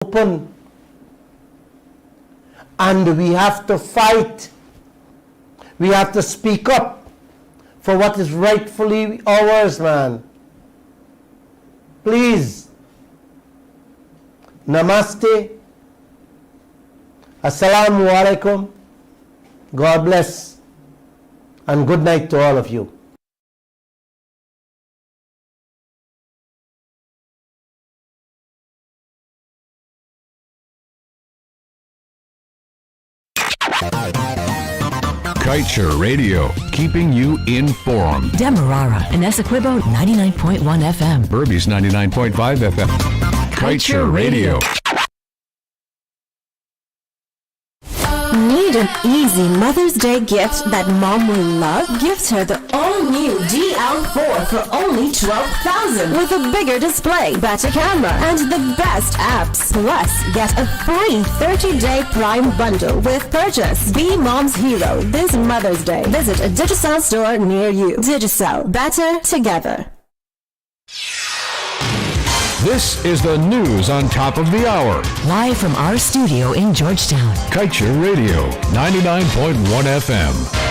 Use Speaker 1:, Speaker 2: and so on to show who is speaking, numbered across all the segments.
Speaker 1: open. And we have to fight. We have to speak up for what is rightfully ours, man. Please. Namaste. Assalamu alaikum. God bless. And good night to all of you.
Speaker 2: Kaieteur Radio, keeping you informed.
Speaker 3: Demerara and Essequibo 99.1 FM.
Speaker 2: Burbies 99.5 FM. Kaieteur Radio.
Speaker 4: Need an easy Mother's Day gift that mom will love? Gift her the all-new DL4 for only $12,000 with a bigger display, better camera, and the best apps. Plus, get a free 30-day Prime bundle with purchase. Be mom's hero this Mother's Day. Visit a Digicel store near you. Digicel, better together.
Speaker 2: This is the news on top of the hour.
Speaker 3: Live from our studio in Georgetown.
Speaker 2: Kaieteur Radio, 99.1 FM.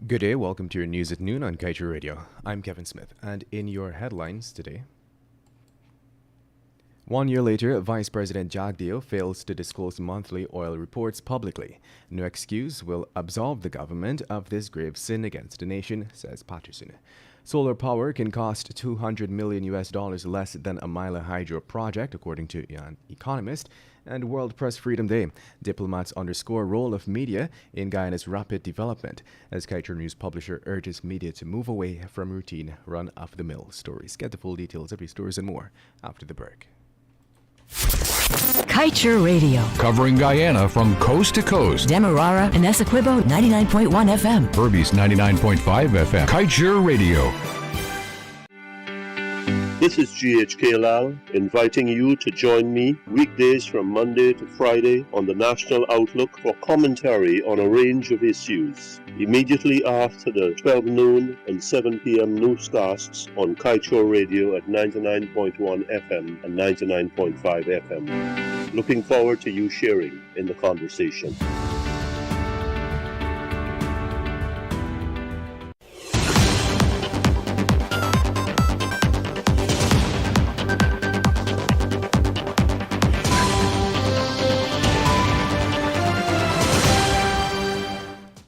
Speaker 5: Good day, welcome to your news at noon on Kaieteur Radio. I'm Kevin Smith, and in your headlines today. 1 year later, Vice President Jagdeo fails to disclose monthly oil reports publicly. No excuse will absolve the government of this grave sin against the nation, says Patterson. Solar power can cost $200 million less than a Mila hydro project, according to an economist. And World Press Freedom Day. Diplomats underscore role of media in Guyana's rapid development, as Kaieteur News publisher urges media to move away from routine, run-of-the-mill stories. Get the full details of these stories and more after the break.
Speaker 3: Kaieteur Radio.
Speaker 2: Covering Guyana from coast to coast.
Speaker 3: Demerara and Essequibo 99.1 FM.
Speaker 2: Burbies 99.5 FM. Kaieteur Radio.
Speaker 6: This is GHK Lal inviting you to join me weekdays from Monday to Friday on the National Outlook for commentary on a range of issues. Immediately after the 12 noon and 7 p.m. newscasts on Kaieteur Radio at 99.1 FM and 99.5 FM. Looking forward to you sharing in the conversation.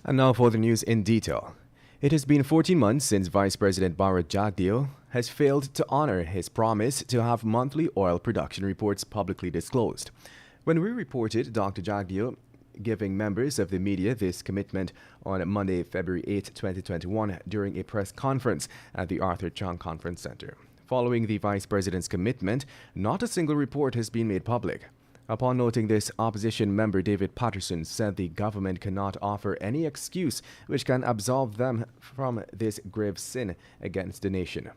Speaker 5: And now for the news in detail. It has been 14 months since Vice President Bharat Jagdeo has failed to honor his promise to have monthly oil production reports publicly disclosed. When we reported Dr. Jagdeo giving members of the media this commitment on Monday, February 8, 2021, during a press conference at the Arthur Chang Conference Center. Following the Vice President's commitment, not a single report has been made public. Upon noting this, opposition member David Patterson said the government cannot offer any excuse which can absolve them from this grave sin against the nation.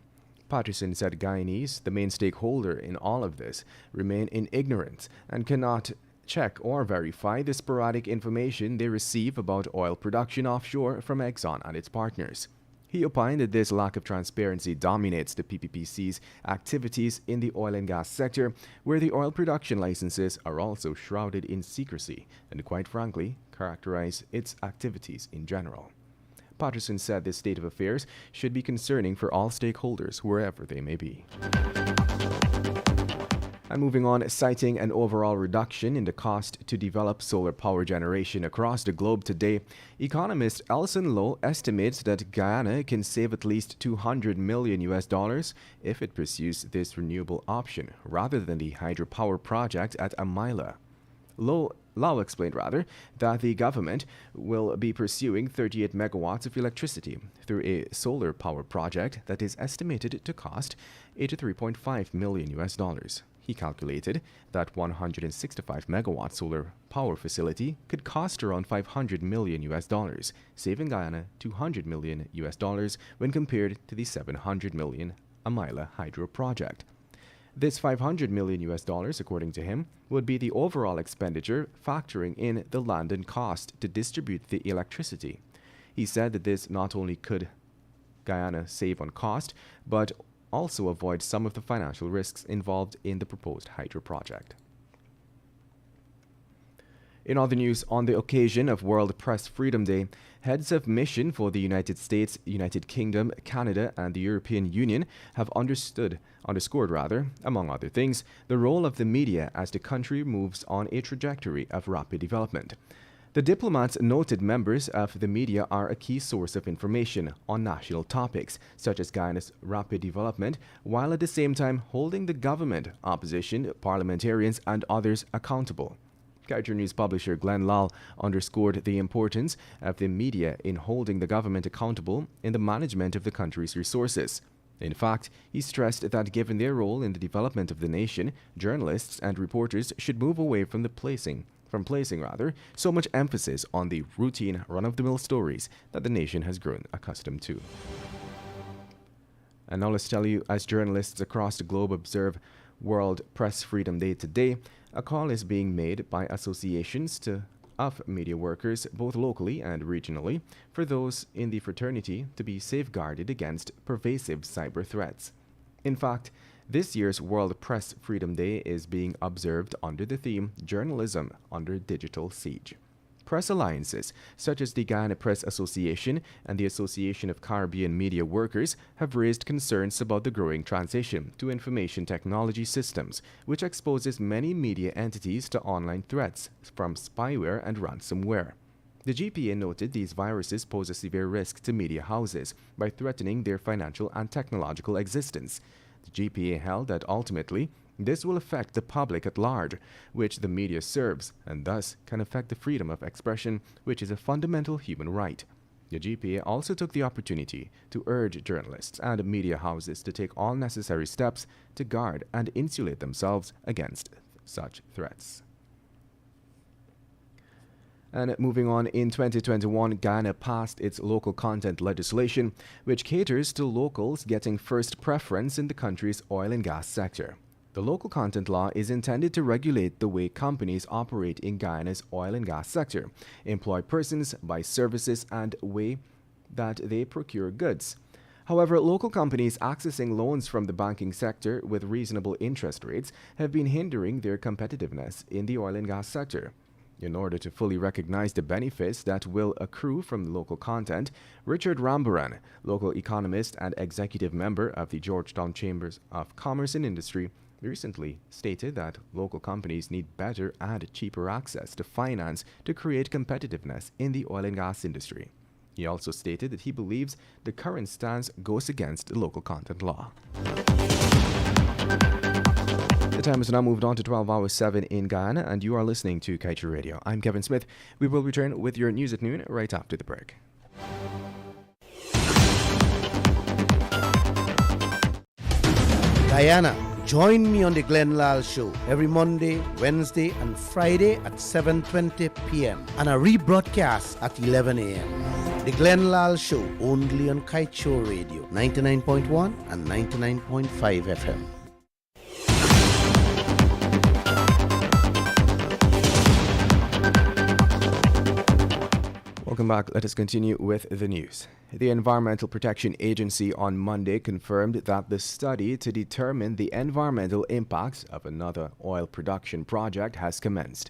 Speaker 5: Patterson said Guyanese, the main stakeholder in all of this, remain in ignorance and cannot check or verify the sporadic information they receive about oil production offshore from Exxon and its partners. He opined that this lack of transparency dominates the PPPC's activities in the oil and gas sector, where the oil production licenses are also shrouded in secrecy and, quite frankly, characterize its activities in general. Patterson said this state of affairs should be concerning for all stakeholders, wherever they may be. And moving on, citing an overall reduction in the cost to develop solar power generation across the globe today, economist Elson Lowe estimates that Guyana can save at least $200 million if it pursues this renewable option, rather than the hydropower project at Amila. Lowe explained that the government will be pursuing 38 megawatts of electricity through a solar power project that is estimated to cost $83.5 million. He calculated that 165 megawatt solar power facility could cost around $500 million US dollars, saving Guyana $200 million US dollars when compared to the $700 million Amila hydro project. This $500 million US dollars, according to him, would be the overall expenditure factoring in the land and cost to distribute the electricity. He said that this not only could Guyana save on cost, but also avoid some of the financial risks involved in the proposed hydro project. In other news, on the occasion of World Press Freedom Day, heads of mission for the United States, United Kingdom, Canada, and the European Union have underscored, among other things, the role of the media as the country moves on a trajectory of rapid development. The diplomats noted members of the media are a key source of information on national topics, such as Guyana's rapid development, while at the same time holding the government, opposition, parliamentarians, and others accountable. Kaieteur News publisher Glenn Lal underscored the importance of the media in holding the government accountable in the management of the country's resources. In fact, he stressed that given their role in the development of the nation, journalists and reporters should move away from placing so much emphasis on the routine, run-of-the-mill stories that the nation has grown accustomed to. And now let's tell you, as journalists across the globe observe World Press Freedom Day today, a call is being made by associations of media workers, both locally and regionally, for those in the fraternity to be safeguarded against pervasive cyber threats. In fact, this year's World Press Freedom Day is being observed under the theme Journalism Under Digital Siege. Press alliances, such as the Guyana Press Association and the Association of Caribbean Media Workers, have raised concerns about the growing transition to information technology systems, which exposes many media entities to online threats from spyware and ransomware. The GPA noted these viruses pose a severe risk to media houses by threatening their financial and technological existence. The GPA held that ultimately, this will affect the public at large, which the media serves, and thus can affect the freedom of expression, which is a fundamental human right. The GPA also took the opportunity to urge journalists and media houses to take all necessary steps to guard and insulate themselves against such threats. And moving on, in 2021, Guyana passed its local content legislation, which caters to locals getting first preference in the country's oil and gas sector. The local content law is intended to regulate the way companies operate in Guyana's oil and gas sector, employ persons, buy services, and way that they procure goods. However, local companies accessing loans from the banking sector with reasonable interest rates have been hindering their competitiveness in the oil and gas sector. In order to fully recognize the benefits that will accrue from the local content, Richard Rambaran, local economist and executive member of the Georgetown Chambers of Commerce and Industry, recently stated that local companies need better and cheaper access to finance to create competitiveness in the oil and gas industry. He also stated that he believes the current stance goes against the local content law. The time has now moved on to 12 hours 7 in Guyana, and you are listening to Kaieteur Radio. I'm Kevin Smith. We will return with your news at noon right after the break.
Speaker 7: Guyana, join me on the Glenn Lal Show every Monday, Wednesday, and Friday at 7:20 p.m. and a rebroadcast at 11 a.m. The Glenn Lal Show only on Kaieteur Radio, 99.1 and 99.5 FM.
Speaker 5: Welcome back. Let us continue with the news. The Environmental Protection Agency on Monday confirmed that the study to determine the environmental impacts of another oil production project has commenced.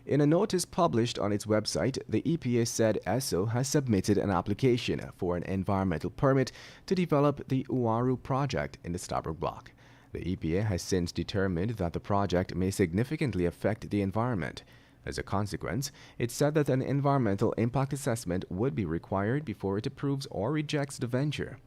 Speaker 5: In a notice published on its website, the EPA said ESSO has submitted an application for an environmental permit to develop the Uaru project in the Stabroek Block. The EPA has since determined that the project may significantly affect the environment. As a consequence, it said that an environmental impact assessment would be required before it approves or rejects the venture.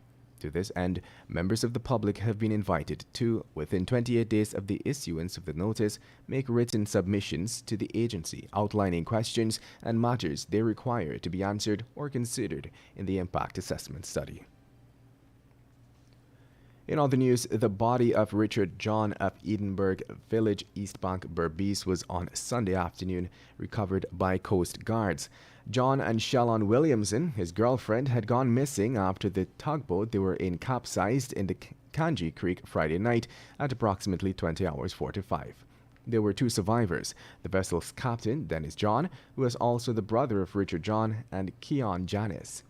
Speaker 5: To this end, members of the public have been invited to, within 28 days of the issuance of the notice, make written submissions to the agency outlining questions and matters they require to be answered or considered in the impact assessment study. In other news, the body of Richard John of Edinburgh Village, East Bank, Berbice was on Sunday afternoon recovered by Coast Guards. John and Shallon Williamson, his girlfriend, had gone missing after the tugboat they were in capsized in the Kanji Creek Friday night at approximately 20 hours 45. There were two survivors, the vessel's captain, Dennis John, who was also the brother of Richard John, and Keon Janice.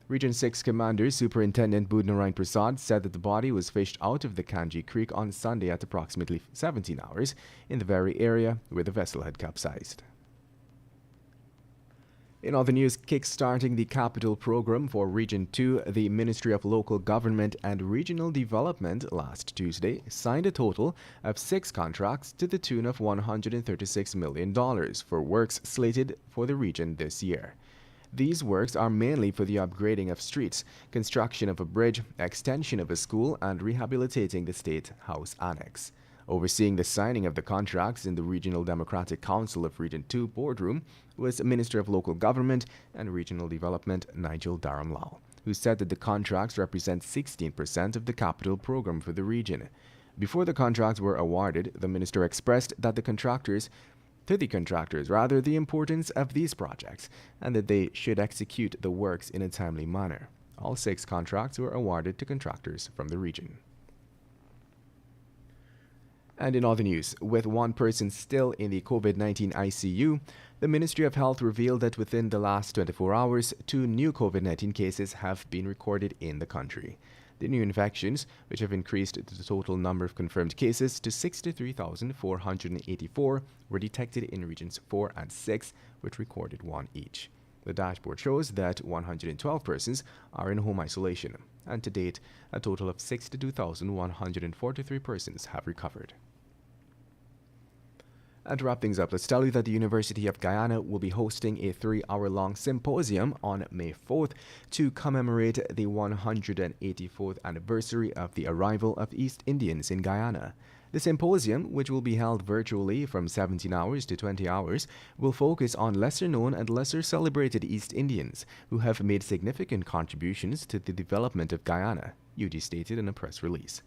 Speaker 5: Region 6 Commander Superintendent Budnarain Prasad said that the body was fished out of the Kanji Creek on Sunday at approximately 17 hours in the very area where the vessel had capsized. In other news, kick-starting the capital program for Region 2, the Ministry of Local Government and Regional Development last Tuesday signed a total of 6 contracts to the tune of $136 million for works slated for the region this year. These works are mainly for the upgrading of streets, construction of a bridge, extension of a school, and rehabilitating the State House Annex. Overseeing the signing of the contracts in the Regional Democratic Council of Region 2 boardroom was Minister of Local Government and Regional Development Nigel Dharamlal, who said that the contracts represent 16% of the capital program for the region. Before the contracts were awarded, the minister expressed that the contractors the importance of these projects and that they should execute the works in a timely manner. All 6 contracts were awarded to contractors from the region. And in other news, with one person still in the COVID-19 ICU, the Ministry of Health revealed that within the last 24 hours, 2 new COVID-19 cases have been recorded in the country. The new infections, which have increased the total number of confirmed cases to 63,484, were detected in regions 4 and 6, which recorded 1 each. The dashboard shows that 112 persons are in home isolation, and to date, a total of 62,143 persons have recovered. And to wrap things up, let's tell you that the University of Guyana will be hosting a 3-hour-long symposium on May 4th to commemorate the 184th anniversary of the arrival of East Indians in Guyana. The symposium, which will be held virtually from 17 hours to 20 hours, will focus on lesser-known and lesser-celebrated East Indians who have made significant contributions to the development of Guyana, UG stated in a press release.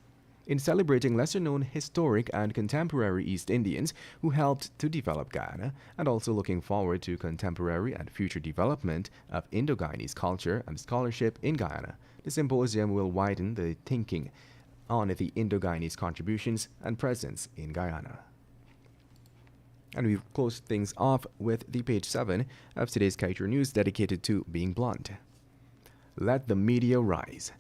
Speaker 5: In celebrating lesser-known historic and contemporary East Indians who helped to develop Guyana, and also looking forward to contemporary and future development of Indo-Guyanese culture and scholarship in Guyana, the symposium will widen the thinking on the Indo-Guyanese contributions and presence in Guyana. And we've closed things off with the page 7 of today's Kaieteur News dedicated to being blunt. Let the media rise.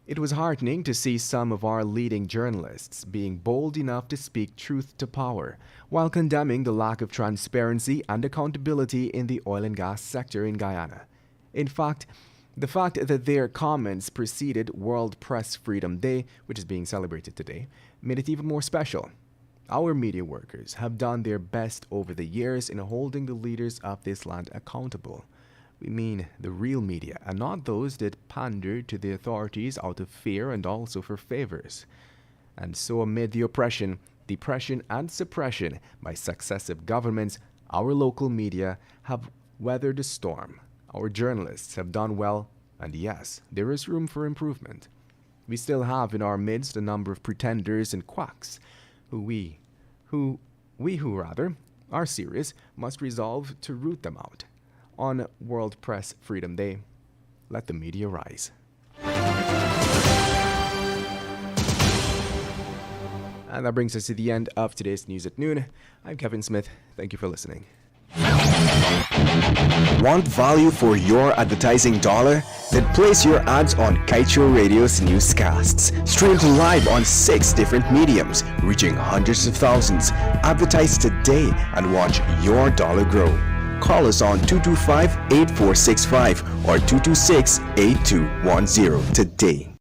Speaker 5: It was heartening to see some of our leading journalists being bold enough to speak truth to power, while condemning the lack of transparency and accountability in the oil and gas sector in Guyana. In fact, the fact that their comments preceded World Press Freedom Day, which is being celebrated today, made it even more special. Our media workers have done their best over the years in holding the leaders of this land accountable. We mean the real media, and not those that pander to the authorities out of fear and also for favors. And so amid the oppression, depression, and suppression by successive governments, our local media have weathered the storm. Our journalists have done well, and yes, there is room for improvement. We still have in our midst a number of pretenders and quacks, who are serious, must resolve to root them out. On World Press Freedom Day, let the media rise. And that brings us to the end of today's News at Noon. I'm Kevin Smith. Thank you for listening.
Speaker 8: Want value for your advertising dollar? Then place your ads on Kaieteur Radio's newscasts. Streamed live on 6 different mediums, reaching hundreds of thousands. Advertise today and watch your dollar grow. Call us on 225-8465 or 226-8210 today.